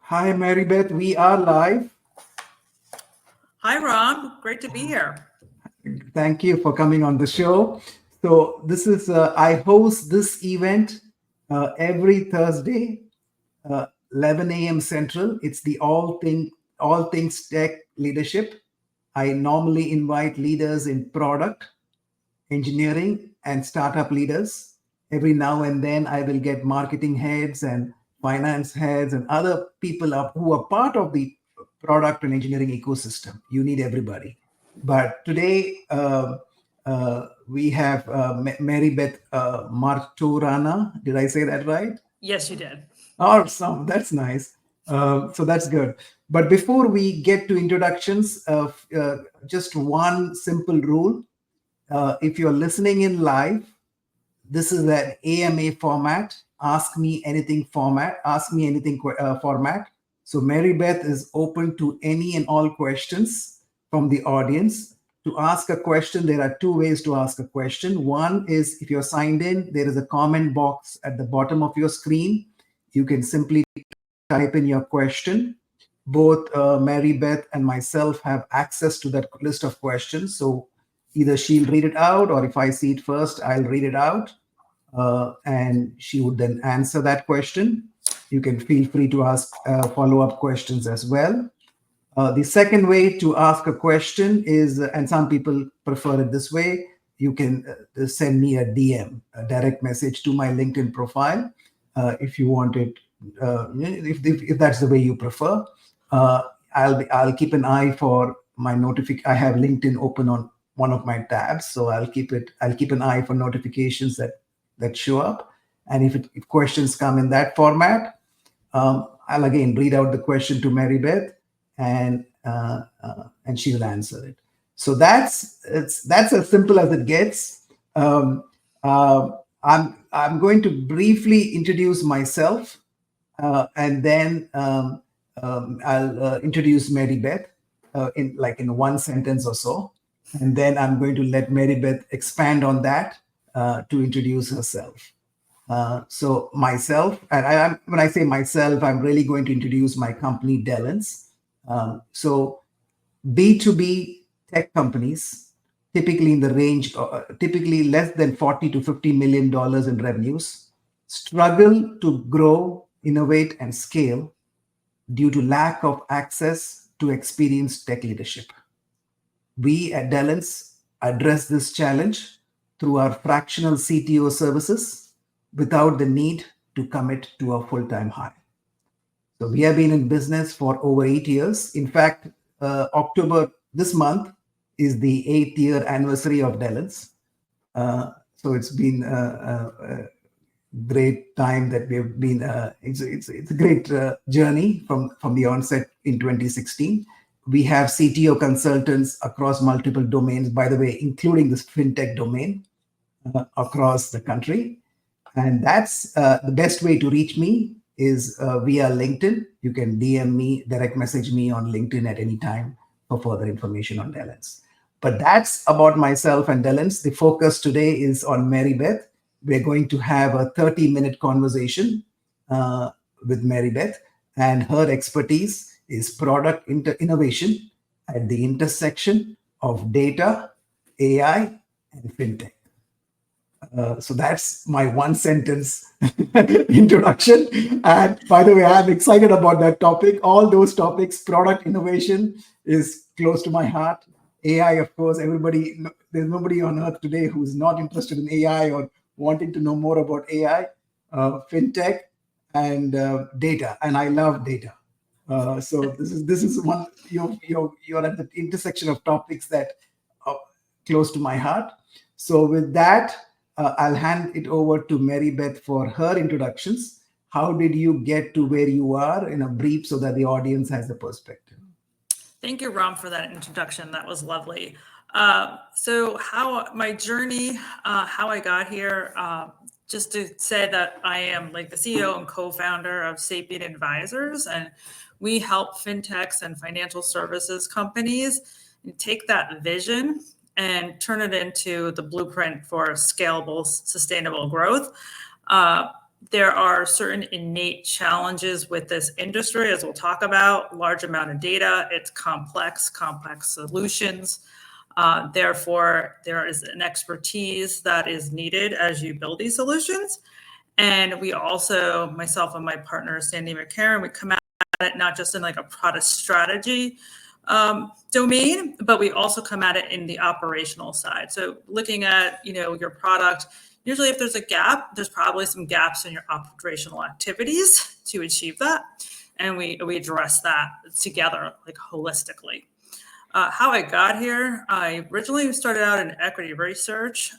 Hi, Maribeth. We are live. Hi, Ron. Great to be here. Thank you for coming on the show. So, I host this event every Thursday, 11 a.m. Central. It's the all things tech leadership. I normally invite leaders in product, engineering, and startup leaders. Every now and then, I will get marketing heads and finance heads and other people up who are part of the product and engineering ecosystem. You need everybody. But today, we have Maribeth Martorana. Did I say that right? Yes, you did. Awesome. That's nice. So that's good. But before we get to introductions, just one simple rule. If you're listening in live, this is an AMA format. Ask me anything format. Ask me anything format. So Mary Beth is open to any and all questions from the audience. To ask a question, there are two ways to ask a question. One is if you're signed in, there is a comment box at the bottom of your screen. You can simply type in your question. Both Mary Beth and myself have access to that list of questions. So either she'll read it out, or if I see it first, I'll read it out. And she would then answer that question. You can feel free to ask follow up questions as well. The second way to ask a question is, and some people prefer it this way, you can send me a DM, a direct message to my LinkedIn profile if you want it, if that's the way you prefer. I'll keep an eye for my notification. I have LinkedIn open on one of my tabs, so I'll keep an eye for notifications that show up. And if questions come in that format, I'll again read out the question to Mary Beth, and she will answer it. So that's as simple as it gets. I'm going to briefly introduce myself, and then I'll introduce Mary Beth in one sentence or so, and then I'm going to let Mary Beth expand on that to introduce herself. So myself, and when I say myself, I'm really going to introduce my company, Delens. So B2B tech companies, typically in the range, typically less than 40 to $50 million in revenues, struggle to grow, innovate, and scale due to lack of access to experienced tech leadership. We at Delens address this challenge through our fractional CTO services without the need to commit to a full-time hire. So we have been in business for over 8 years. In fact, October this month is the 8th-year anniversary of Delens. So it's been a great time that we've been. It's a great journey from the onset in 2016. We have CTO consultants across multiple domains, by the way, including this fintech domain across the country. And that's the best way to reach me is via LinkedIn. You can DM me, direct message me on LinkedIn at any time for further information on Delens. But that's about myself and Delens. The focus today is on Mary Beth. We're going to have a 30-minute conversation with Mary Beth, and her expertise is product innovation at the intersection of data, AI, and fintech. So that's my one sentence introduction. And by the way, I'm excited about that topic. All those topics, product innovation is close to my heart. AI, of course, there's nobody on earth today who's not interested in AI or wanting to know more about AI, fintech, and data. And I love data. So this is one you're at the intersection of topics that are close to my heart. So with that, I'll hand it over to Mary Beth for her introductions. How did you get to where you are in a brief so that the audience has the perspective? Thank you, Ron, for that introduction. That was lovely. So how my journey, how I got here, just to say that I am like the CEO and co-founder of Sapient Advisors, and we help fintechs and financial services companies take that vision and turn it into the blueprint for scalable, sustainable growth. there are certain innate challenges with this industry, as we'll talk about. Large amount of data, it's complex solutions. Therefore, there is an expertise that is needed as you build these solutions. And we also, myself and my partner, Sandy McCarron, we come at it not just in like a product strategy domain, but we also come at it in the operational side. So looking at, your product, usually if there's a gap, there's probably some gaps in your operational activities to achieve that. And we address that together, like holistically. How I got here, I originally started out in equity research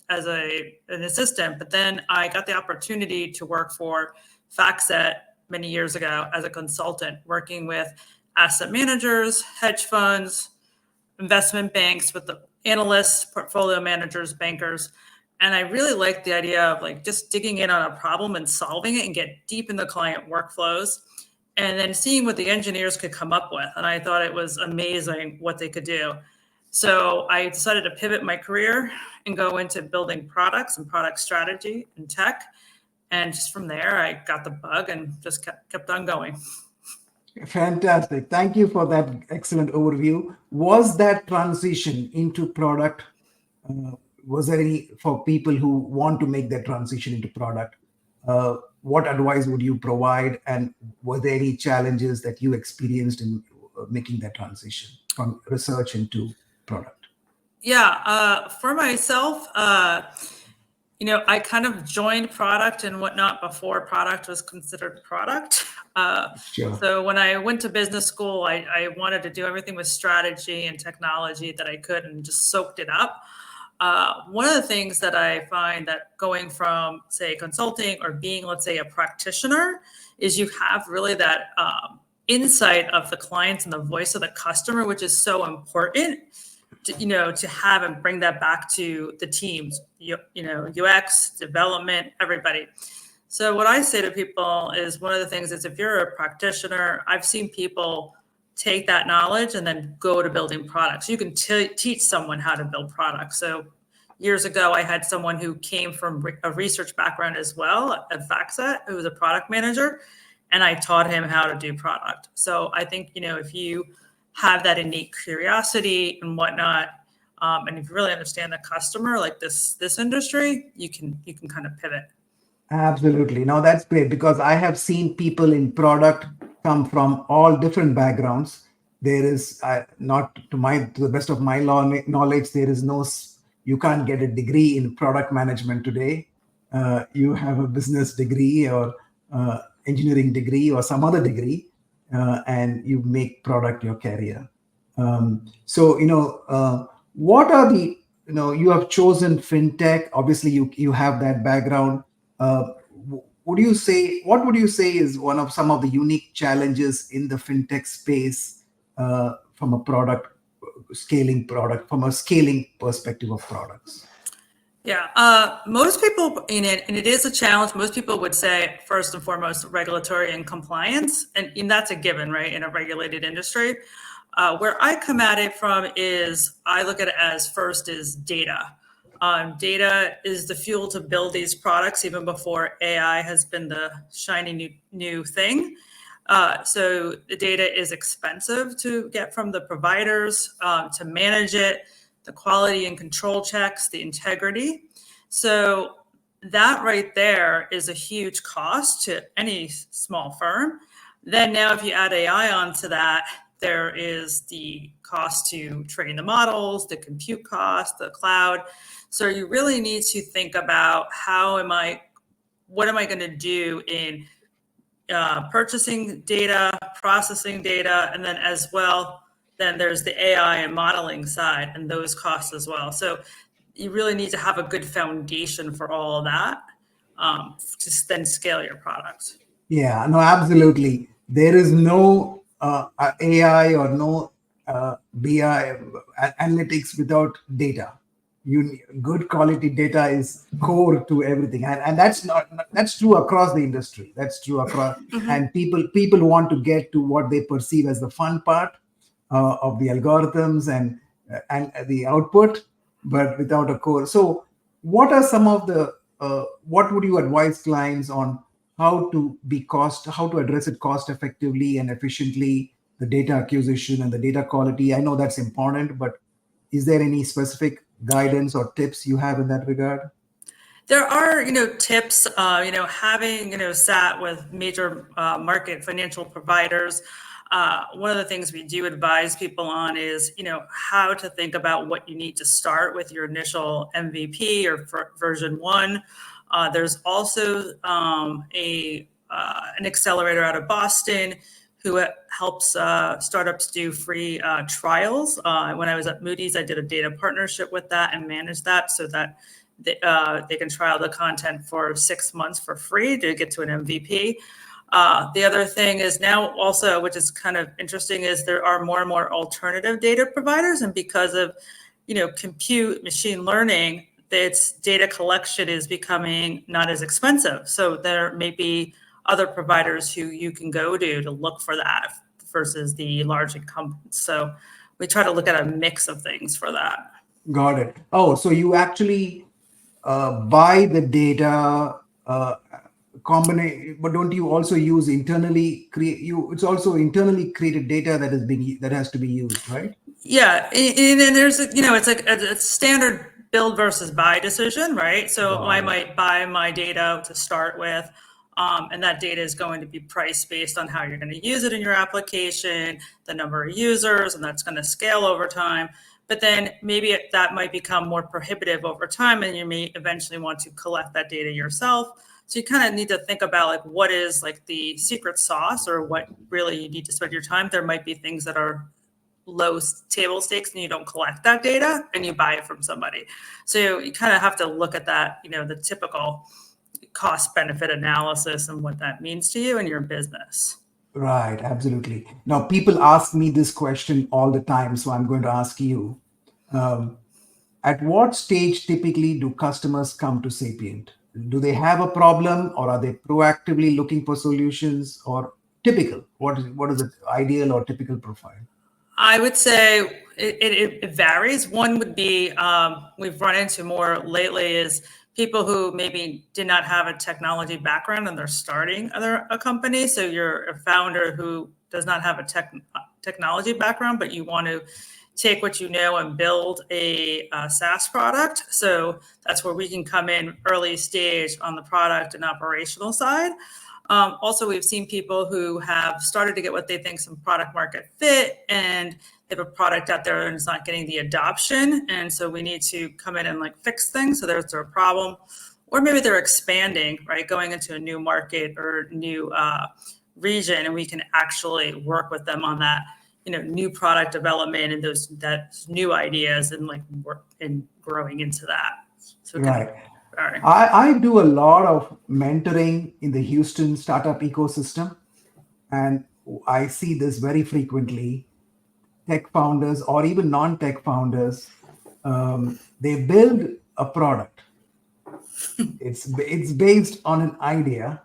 as an assistant, but then I got the opportunity to work for FactSet many years ago as a consultant, working with asset managers, hedge funds, investment banks, with the analysts, portfolio managers, bankers. And I really liked the idea of like just digging in on a problem and solving it and get deep in the client workflows, and then seeing what the engineers could come up with. And I thought it was amazing what they could do. So I decided to pivot my career and go into building products and product strategy and tech. And just from there, I got the bug and just kept on going. Fantastic. Thank you for that excellent overview. Was that transition into product, was there any, for people who want to make that transition into product, what advice would you provide? And were there any challenges that you experienced in making that transition from research into product? Yeah, for myself, I kind of joined product and whatnot before product was considered product. Sure. So when I went to business school, I wanted to do everything with strategy and technology that I could and just soaked it up. One of the things that I find that going from, say, consulting or being, let's say, a practitioner is you have really that insight of the clients and the voice of the customer, which is so important to have and bring that back to the teams, UX, development, everybody. So what I say to people is one of the things is if you're a practitioner, I've seen people take that knowledge and then go to building products. You can teach someone how to build products. So years ago, I had someone who came from a research background as well at FactSet, who was a product manager, and I taught him how to do product. So I think, if you have that innate curiosity and whatnot, and if you really understand the customer, like this industry, you can kind of pivot. Absolutely. No, that's great, because I have seen people in product come from all different backgrounds. There is not to the best of my knowledge, there is you can't get a degree in product management today. You have a business degree or engineering degree or some other degree, and you make product your career. What are the, you have chosen fintech. Obviously, you have that background. What would you say is one of some of the unique challenges in the fintech space from a from a scaling perspective of products? Yeah, most people, and it is a challenge, most people would say, first and foremost, regulatory and compliance. And that's a given, right, in a regulated industry. Where I come at it from is I look at it as first is data. Data is the fuel to build these products even before AI has been the shiny new thing. So the data is expensive to get from the providers, to manage it, the quality and control checks, the integrity. So that right there is a huge cost to any small firm. Then now if you add AI onto that, there is the cost to train the models, the compute cost, the cloud. So you really need to think about what am I going to do in purchasing data, processing data, and then as well, then there's the AI and modeling side and those costs as well. So you really need to have a good foundation for all of that to then scale your product. Yeah, no, absolutely. There is no AI or no BI analytics without data. Good quality data is core to everything, and that's true across the industry. That's true across, and people want to get to what they perceive as the fun part of the algorithms and the output, but without a core. So, what are some of the what would you advise clients on how to how to address it cost effectively and efficiently, the data acquisition and the data quality? I know that's important, but is there any specific guidance or tips you have in that regard? There are, tips, having, sat with major market financial providers. One of the things we do advise people on is, how to think about what you need to start with your initial MVP or version 1. There's also an accelerator out of Boston who helps startups do free trials. When I was at Moody's, I did a data partnership with that and managed that so that they can trial the content for 6 months for free to get to an MVP. The other thing is now also, which is kind of interesting, is there are more and more alternative data providers. And because of, compute, machine learning, its data collection is becoming not as expensive. So there may be other providers who you can go to look for that versus the large incumbents. So we try to look at a mix of things for that. Got it. Oh, so you actually buy the data combination, but don't you also use internally it's also internally created data that has to be used, right? Yeah, and there's it's like a standard build versus buy decision, right? So I might buy my data to start with, and that data is going to be priced based on how you're going to use it in your application, the number of users, and that's going to scale over time. But then maybe that might become more prohibitive over time, and you may eventually want to collect that data yourself. So you kind of need to think about like what is like the secret sauce or what really you need to spend your time. There might be things that are low table stakes and you don't collect that data and you buy it from somebody. So you kind of have to look at that, the typical cost benefit analysis and what that means to you and your business. Right, absolutely. Now, people ask me this question all the time, so I'm going to ask you. At what stage typically do customers come to Sapient? Do they have a problem, or are they proactively looking for solutions, or typical? What is the ideal or typical profile? I would say it varies. One would be we've run into more lately is people who maybe did not have a technology background and they're starting a company. So you're a founder who does not have a technology background, but you want to take what you know and build a SaaS product. So that's where we can come in early stage on the product and operational side. Also, we've seen people who have started to get what they think some product market fit, and they have a product out there and it's not getting the adoption. And so we need to come in and like fix things. So there's a problem. Or maybe they're expanding, right? Going into a new market or new region, and we can actually work with them on that, new product development and those new ideas and like work and growing into that. So right. I do a lot of mentoring in the Houston startup ecosystem, and I see this very frequently. Tech founders or even non-tech founders, they build a product. It's based on an idea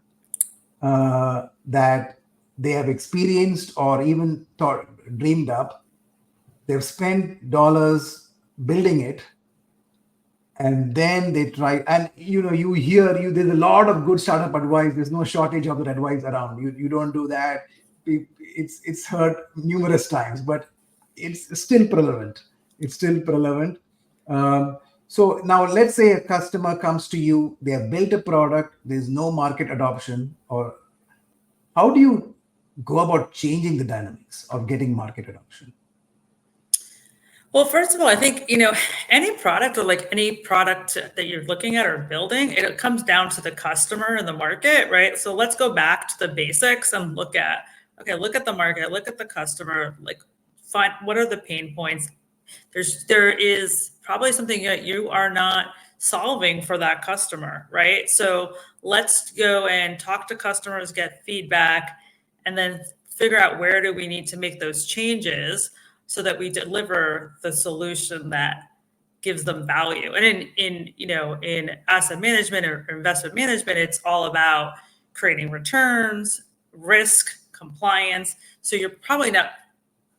that they have experienced or even dreamed up. They've spent dollars building it, and then they try. And there's a lot of good startup advice. There's no shortage of that advice around. You don't do that. It's heard numerous times, but it's still relevant. So now let's say a customer comes to you, they have built a product, there's no market adoption, or how do you go about changing the dynamics of getting market adoption? Well, first of all, I think, any product or like any product that you're looking at or building, it comes down to the customer and the market, right? So let's go back to the basics and look at the market, look at the customer, like find what are the pain points. There is probably something that you are not solving for that customer, right? So let's go and talk to customers, get feedback, and then figure out where do we need to make those changes so that we deliver the solution that gives them value. And in asset management or investment management, it's all about creating returns, risk, compliance. So you're probably not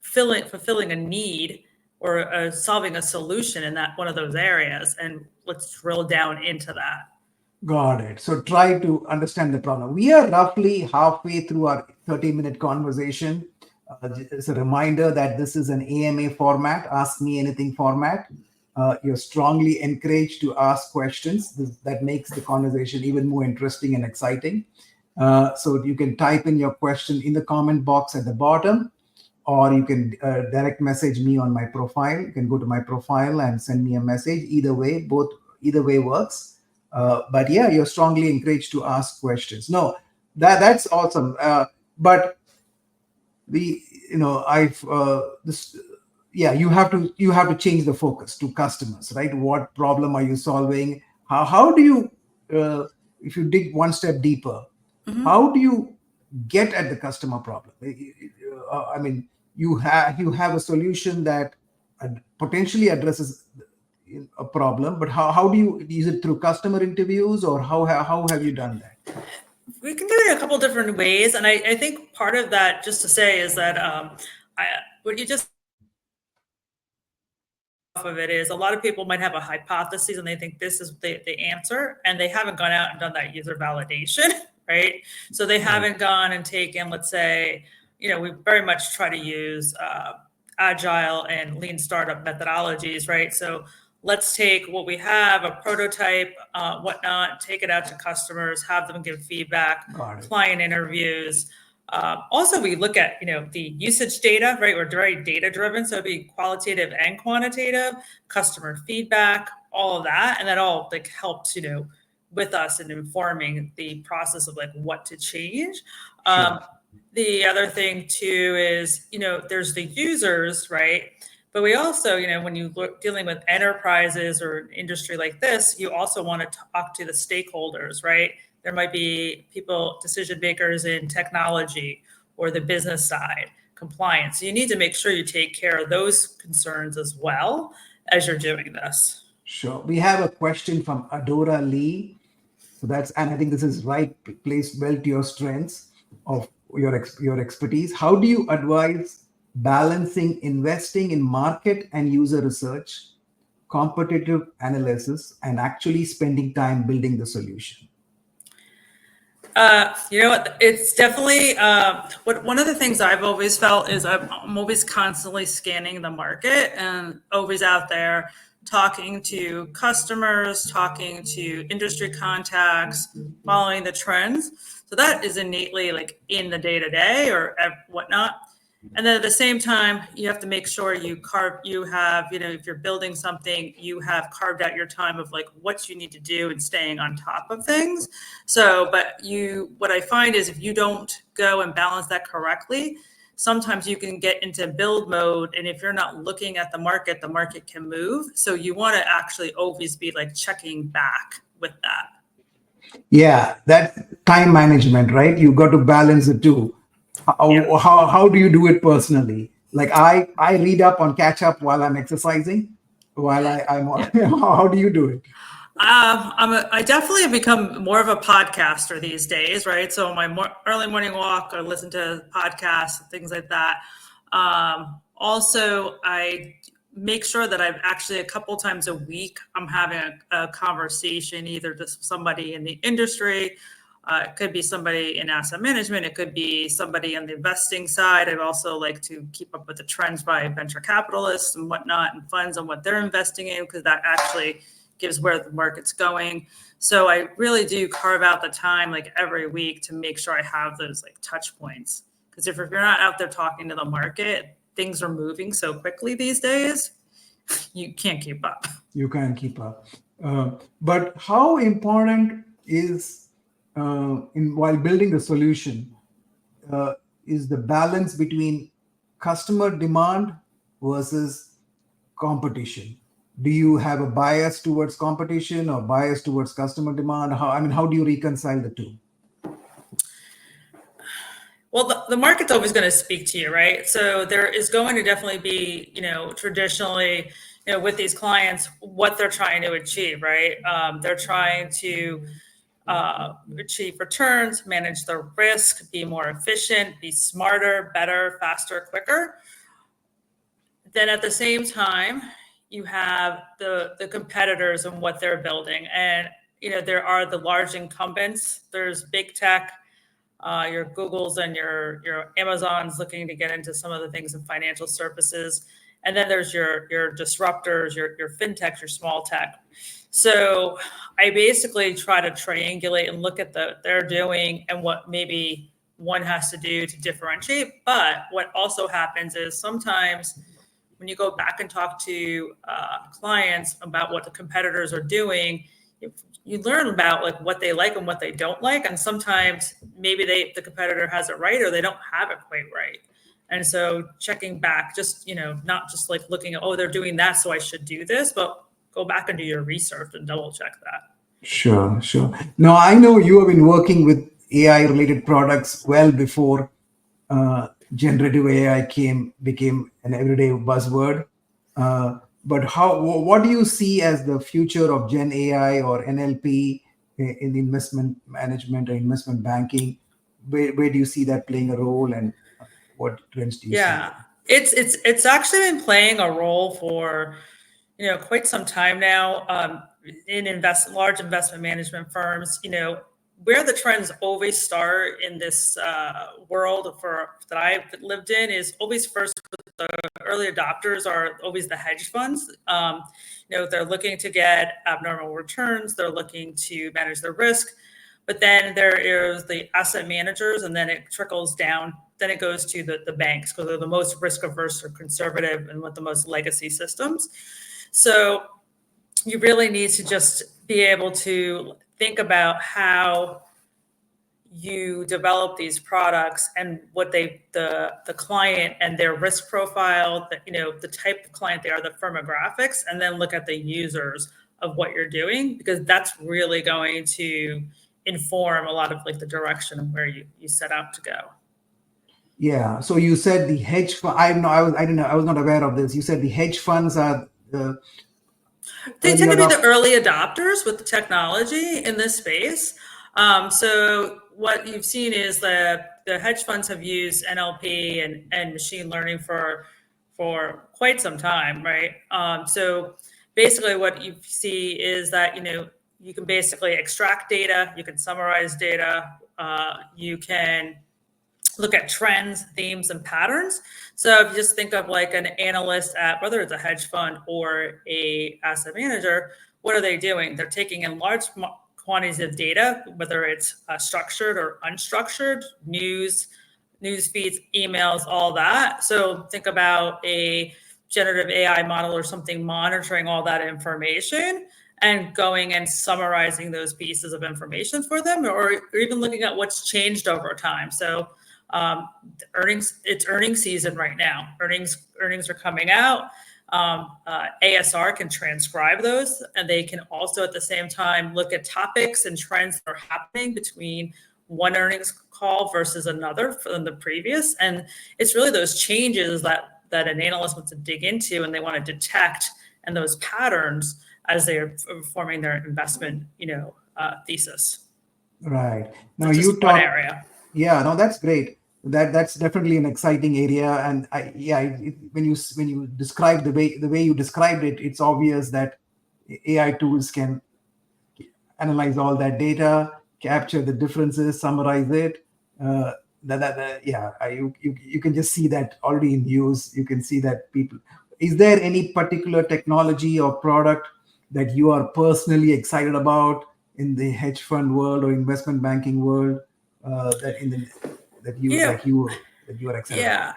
fulfilling a need or solving a solution in that one of those areas. And let's drill down into that. Got it. So try to understand the problem. We are roughly halfway through our 30-minute conversation. It's a reminder that this is an AMA format, Ask Me Anything format. You're strongly encouraged to ask questions. That makes the conversation even more interesting and exciting. So you can type in your question in the comment box at the bottom, or you can direct message me on my profile. You can go to my profile and send me a message. Either way works. But yeah, you're strongly encouraged to ask questions. No, that's awesome. But the I've this yeah, you have to change the focus to customers, right? What problem are you solving? How do you if you dig one step deeper, Mhm. how do you get at the customer problem? I mean, you have a solution that potentially addresses a problem, but how do you, is it through customer interviews, or how have you done that? We can do it in a couple different ways, and I think part of that, just to say, is that I, what you just off of it is a lot of people might have a hypothesis and they think this is the answer, and they haven't gone out and done that user validation, right? So they Right. haven't gone and taken, let's say, we very much try to use agile and lean startup methodologies, right? So let's take what we have, a prototype, whatnot, take it out to customers, have them give feedback, Got it. client interviews. Also, we look at the usage data, right? We're very data driven, so it'd be qualitative and quantitative, customer feedback, all of that, and that all like helps with us in informing the process of like what to change. Sure. The other thing too is there's the users, right? But we also, when you look dealing with enterprises or an industry like this, you also want to talk to the stakeholders, right? There might be people, decision makers in technology or the business side, compliance. So you need to make sure you take care of those concerns as well as you're doing this. Sure. We have a question from Adora Lee. So and I think this is right, placed well to your strengths of your expertise. How do you advise balancing investing in market and user research, competitive analysis, and actually spending time building the solution? You know what? It's definitely one of the things I've always felt is I'm always constantly scanning the market and always out there talking to customers, talking to industry contacts, following the trends. So that is innately like in the day to day or whatnot. And then at the same time, you have to make sure you have, if you're building something, you have carved out your time of like what you need to do and staying on top of things. So, but what I find is if you don't go and balance that correctly, sometimes you can get into build mode. And if you're not looking at the market can move. So you want to actually always be like checking back with that. Yeah, that time management, right? You got to balance the two. Yeah. How do you do it personally? Like I read up on catch up while I'm exercising, while I'm Yeah. how do you do it? I definitely have become more of a podcaster these days, right? So my early morning walk, I listen to podcasts, things like that. Also, I make sure that I've actually a couple times a week, I'm having a conversation, either just somebody in the industry. It could be somebody in asset management. It could be somebody on the investing side. I'd also like to keep up with the trends by venture capitalists and whatnot and funds and what they're investing in, because that actually gives where the market's going. So I really do carve out the time like every week to make sure I have those like touch points. Because if you're not out there talking to the market, things are moving so quickly these days, you can't keep up. You can keep up. But how important is in while building the solution uh, is the balance between customer demand versus competition? Do you have a bias towards competition or bias towards customer demand? How do you reconcile the two? Well, the market's always going to speak to you, right? So there is going to definitely be, traditionally, with these clients, what they're trying to achieve, right? They're trying to achieve returns, manage their risk, be more efficient, be smarter, better, faster, quicker. Then at the same time, you have the competitors and what they're building. And there are the large incumbents. There's big tech, your Googles and your Amazons looking to get into some of the things in financial services. And then there's your disruptors, your fintechs, your small tech. So I basically try to triangulate and look at they're doing and what maybe one has to do to differentiate. But what also happens is sometimes when you go back and talk to clients about what the competitors are doing, you learn about like what they like and what they don't like. And sometimes maybe the competitor has it right or they don't have it quite right. And so checking back, just, not just like looking at, oh, they're doing that, so I should do this, but go back and do your research and double check that. Sure, sure. Now, I know you have been working with AI related products well before generative AI became an everyday buzzword. But what do you see as the future of Gen AI or NLP in investment management or investment banking? Where do you see that playing a role, and what trends do you see? Yeah, it's actually been playing a role for quite some time now in large investment management firms. Where the trends always start in this world that I've lived in is always first with the early adopters are always the hedge funds. They're looking to get abnormal returns. They're looking to manage their risk. But then there is the asset managers, and then it trickles down. Then it goes to the banks because they're the most risk averse or conservative and with the most legacy systems. So you really need to just be able to think about how you develop these products and what the client and their risk profile, the type of client they are, the firmographics, and then look at the users of what you're doing, because that's really going to inform a lot of like the direction of where you set out to go. Yeah. So you said the hedge fund. I didn't know. I was not aware of this. You said the hedge funds are the They tend to be the early adopters with the technology in this space. So what you've seen is that the hedge funds have used NLP and machine learning for quite some time, right? So basically what you see is that, you can basically extract data, you can summarize data, you can look at trends, themes, and patterns. So if you just think of like an analyst at whether it's a hedge fund or a asset manager, what are they doing? They're taking in large quantities of data, whether it's structured or unstructured, news feeds, emails, all that. So think about a generative AI model or something monitoring all that information and going and summarizing those pieces of information for them, or even looking at what's changed over time. So it's earnings season right now. Earnings are coming out. ASR can transcribe those, and they can also at the same time look at topics and trends that are happening between one earnings call versus another from the previous. And it's really those changes that an analyst wants to dig into and they want to detect, and those patterns as they're forming their investment, thesis. Right. Now That's you just one talk. area. Yeah. No, that's great. That's definitely an exciting area. And when you describe the way you described it, it's obvious that AI tools can analyze all that data, capture the differences, summarize it. You can just see that already in use. You can see that people. Is there any particular technology or product that you are personally excited about in the hedge fund world or investment banking world that you are excited about? Yeah.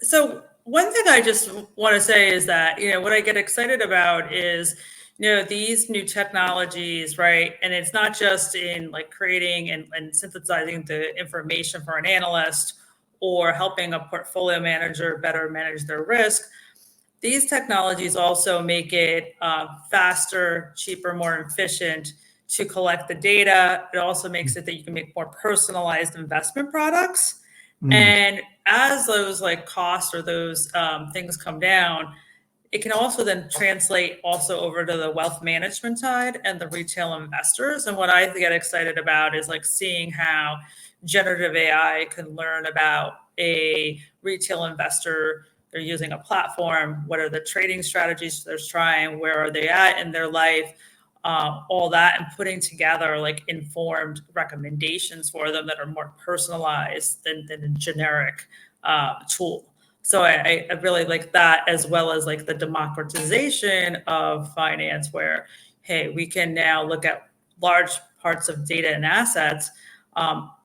So one thing I just want to say is that, what I get excited about is, these new technologies, right? And it's not just in like creating and synthesizing the information for an analyst or helping a portfolio manager better manage their risk. These technologies also make it faster, cheaper, more efficient to collect the data. It also makes it that you can make more personalized investment products. And as those like costs or those things come down, it can also then translate also over to the wealth management side and the retail investors. And what I get excited about is like seeing how generative AI can learn about a retail investor. They're using a platform. What are the trading strategies they're trying? Where are they at in their life? all that, and putting together like informed recommendations for them that are more personalized than a generic tool. So I really like that, as well as like the democratization of finance, where, hey, we can now look at large parts of data and assets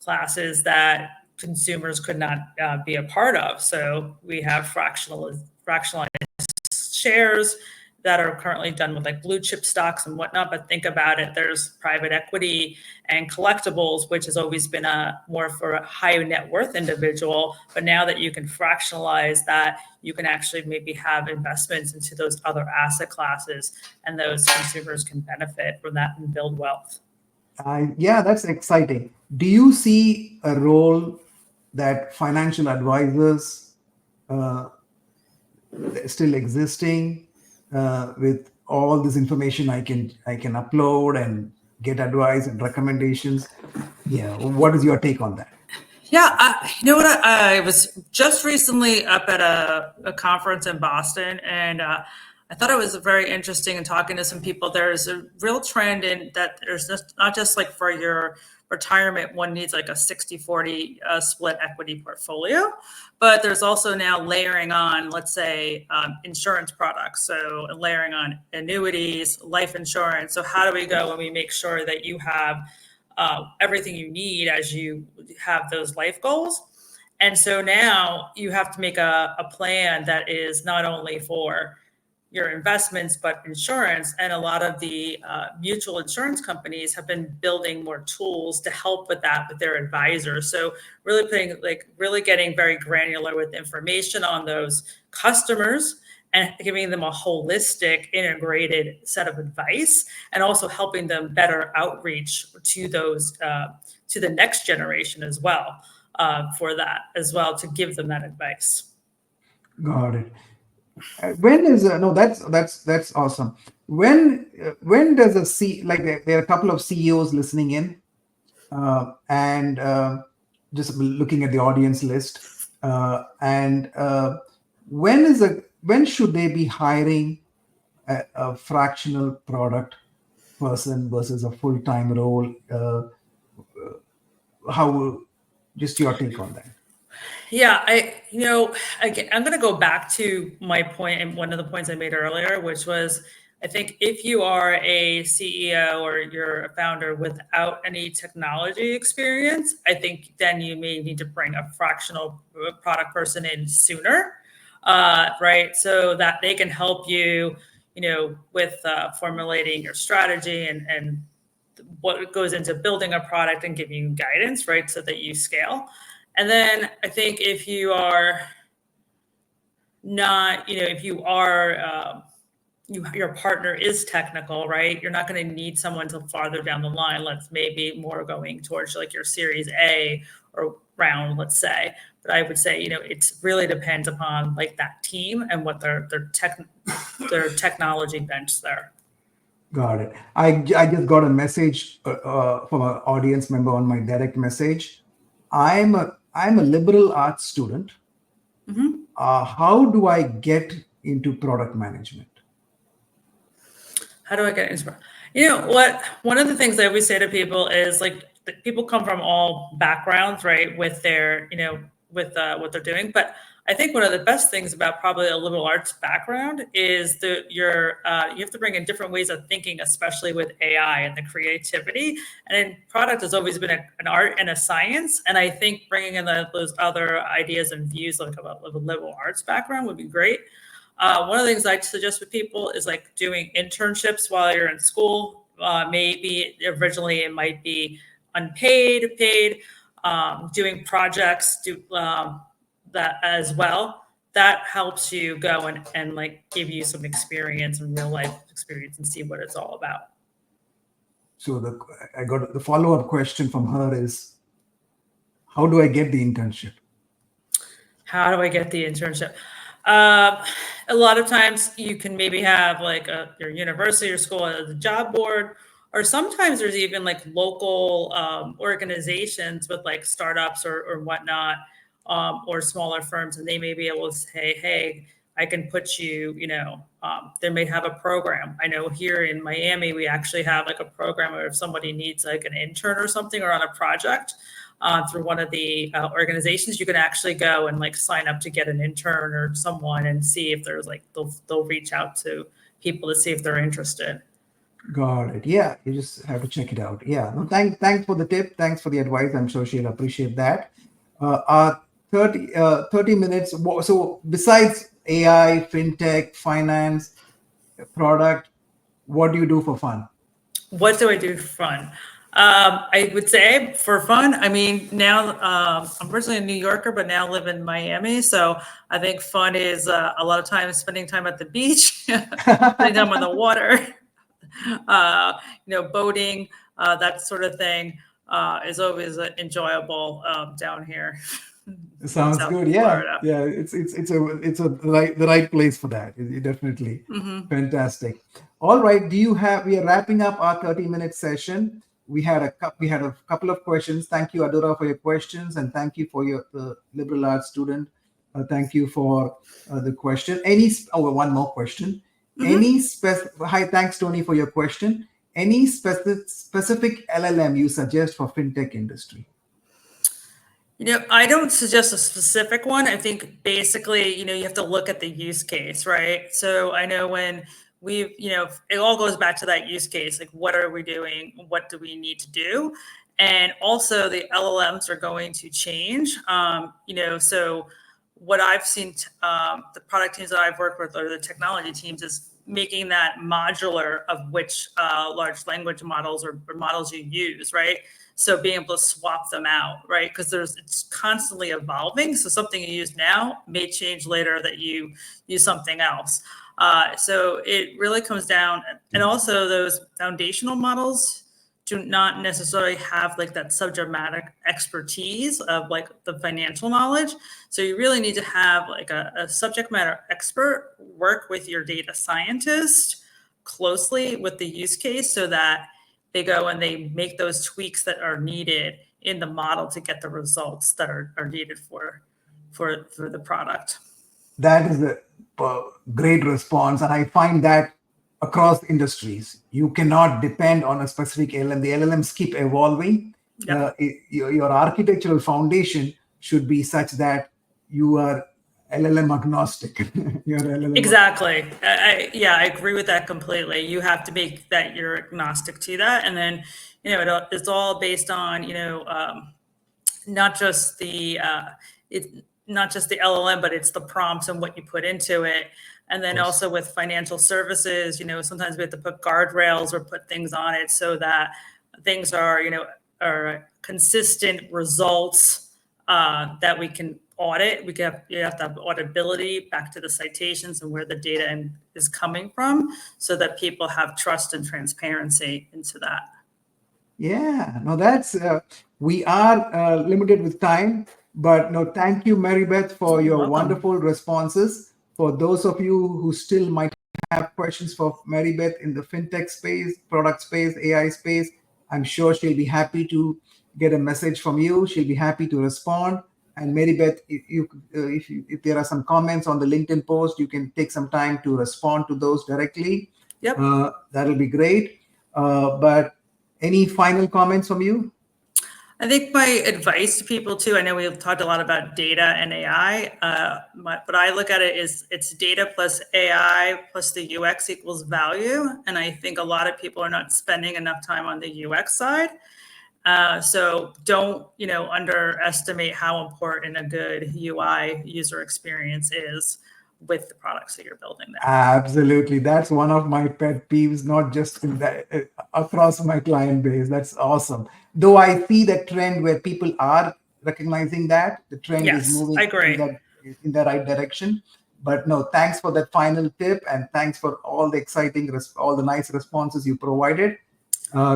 classes that consumers could not be a part of. So we have fractionalized shares that are currently done with like blue chip stocks and whatnot. But think about it, there's private equity and collectibles, which has always been a more for a high net worth individual. But now that you can fractionalize that, you can actually maybe have investments into those other asset classes, and those consumers can benefit from that and build wealth. Yeah, that's exciting. Do you see a role that financial advisors still existing with all this information I can upload and get advice and recommendations? Yeah, what is your take on that? Yeah, you know what? I was just recently up at a conference in Boston, and I thought it was very interesting in talking to some people. There's a real trend in that there's just not just like for your retirement, one needs like a 60-40 split equity portfolio, but there's also now layering on, let's say, insurance products. So layering on annuities, life insurance. So how do we go and we make sure that you have everything you need as you have those life goals? And so now you have to make a plan that is not only for your investments, but insurance. And a lot of the mutual insurance companies have been building more tools to help with that with their advisors. So really getting very granular with information on those customers and giving them a holistic, integrated set of advice, and also helping them better outreach to those to the next generation as well, for that as well, to give them that advice. Got it. When is no? That's awesome. When does a like there are a couple of CEOs listening in, and just looking at the audience list, and when should they be hiring a fractional product person versus a full-time role? How, just your take on that? Yeah, again, I'm going to go back to my point, and one of the points I made earlier, which was, I think if you are a CEO or you're a founder without any technology experience, I think then you may need to bring a fractional product person in sooner, right? So that they can help you, with formulating your strategy and what goes into building a product and giving you guidance, right? So that you scale. And then I think if you are not, if you are, your partner is technical, right? You're not going to need someone till farther down the line. Let's maybe more going towards like your Series A or round, let's say. But I would say, it really depends upon like that team and what their technology bench there. Got it. I just got a message from an audience member on my direct message. I'm a liberal arts student. Mm-hmm. How do I get into product management? How do I get into? You know what? One of the things I always say to people is like, people come from all backgrounds, right? With their, with what they're doing. But I think one of the best things about probably a liberal arts background is you have to bring in different ways of thinking, especially with AI and the creativity. And product has always been an art and a science. And I think bringing in those other ideas and views like about a liberal arts background would be great. One of the things I suggest with people is like doing internships while you're in school. Maybe originally it might be unpaid, paid, doing projects, that as well. That helps you go and like give you some experience and real life experience and see what it's all about. So I got the follow-up question from her is, how do I get the internship? How do I get the internship? A lot of times you can maybe have like your university or school as a job board, or sometimes there's even like local organizations with like startups or whatnot, or smaller firms, and they may be able to say, hey, I can put you, they may have a program. I know here in Miami, we actually have like a program where if somebody needs like an intern or something or on a project through one of the organizations, you can actually go and like sign up to get an intern or someone and see if there's like, they'll reach out to people to see if they're interested. Got it. Yeah, you just have to check it out. Yeah. No, thanks for the tip. Thanks for the advice. I'm sure she'll appreciate that. 30 minutes. So besides AI, fintech, finance, product, what do you do for fun? What do I do for fun? I would say for fun, I mean, now I'm originally a New Yorker, but now live in Miami. So I think fun is a lot of time spending time at the beach, spending time on the water, boating, that sort of thing is always enjoyable down here. Sounds South good. Yeah, Florida. yeah. It's a the right place for that. Definitely fantastic. All right. We are wrapping up our 30-minute session. We had a couple of questions. Thank you, Adora, for your questions, and thank you for the liberal arts student. Thank you for the question. One more question. Hi, thanks, Tony, for your question. Any specific LLM you suggest for fintech industry? I don't suggest a specific one. I think basically, you have to look at the use case, right? So I know when it all goes back to that use case. Like, what are we doing? What do we need to do? And also the LLMs are going to change. So what I've seen, the product teams that I've worked with or the technology teams is making that modular of which large language models or models you use, right? So being able to swap them out, right? Because it's constantly evolving. So something you use now may change later that you use something else. So it really comes down, and also those foundational models do not necessarily have like that subject matter expertise of like the financial knowledge. So you really need to have like a subject matter expert work with your data scientist closely with the use case so that they go and they make those tweaks that are needed in the model to get the results that are needed for the product. That is a great response. And I find that across industries, you cannot depend on a specific LLM. The LLMs keep evolving. Yep. Your architectural foundation should be such that you are LLM agnostic. You're LLM Exactly. I agree with that completely. You have to make that you're agnostic to that. And then, it's all based on, not just the LLM, but it's the prompts and what you put into it. And then also with financial services, sometimes we have to put guardrails or put things on it so that things are consistent results that we can audit. You have to have auditability back to the citations and where the data is coming from so that people have trust and transparency into that. Yeah, no, we are limited with time, but no, thank you, Maribeth, for your wonderful responses. For those of you who still might have questions for Maribeth in the fintech space, product space, AI space, I'm sure she'll be happy to get a message from you. She'll be happy to respond. And Maribeth, if there are some comments on the LinkedIn post, you can take some time to respond to those directly. Yep. That'll be great. But any final comments from you? I think my advice to people too, I know we've talked a lot about data and AI, but I look at it as it's data plus AI plus the UX equals value. And I think a lot of people are not spending enough time on the UX side. So don't, underestimate how important a good UI user experience is with the products that you're building there. Absolutely. That's one of my pet peeves, not just across my client base. That's awesome. Though I see that trend where people are recognizing that the trend is moving in the right direction. But no, thanks for that final tip, and thanks for all the all the nice responses you provided.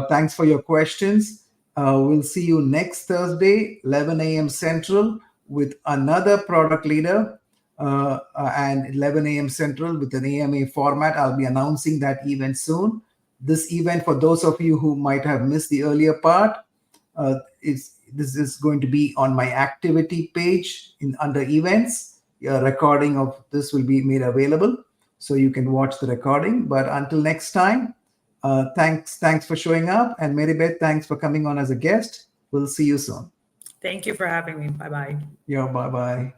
Thanks for your questions. We'll see you next Thursday, 11 a.m. Central, with another product leader. And 11 a.m. Central with an AMA format. I'll be announcing that event soon. This event, for those of you who might have missed the earlier part, this is going to be on my activity page under events. recording of this will be made available, so you can watch the recording. But until next time, thanks for showing up, and Maribeth, thanks for coming on as a guest. We'll see you soon. Thank you for having me. Bye-bye. Yeah, bye-bye.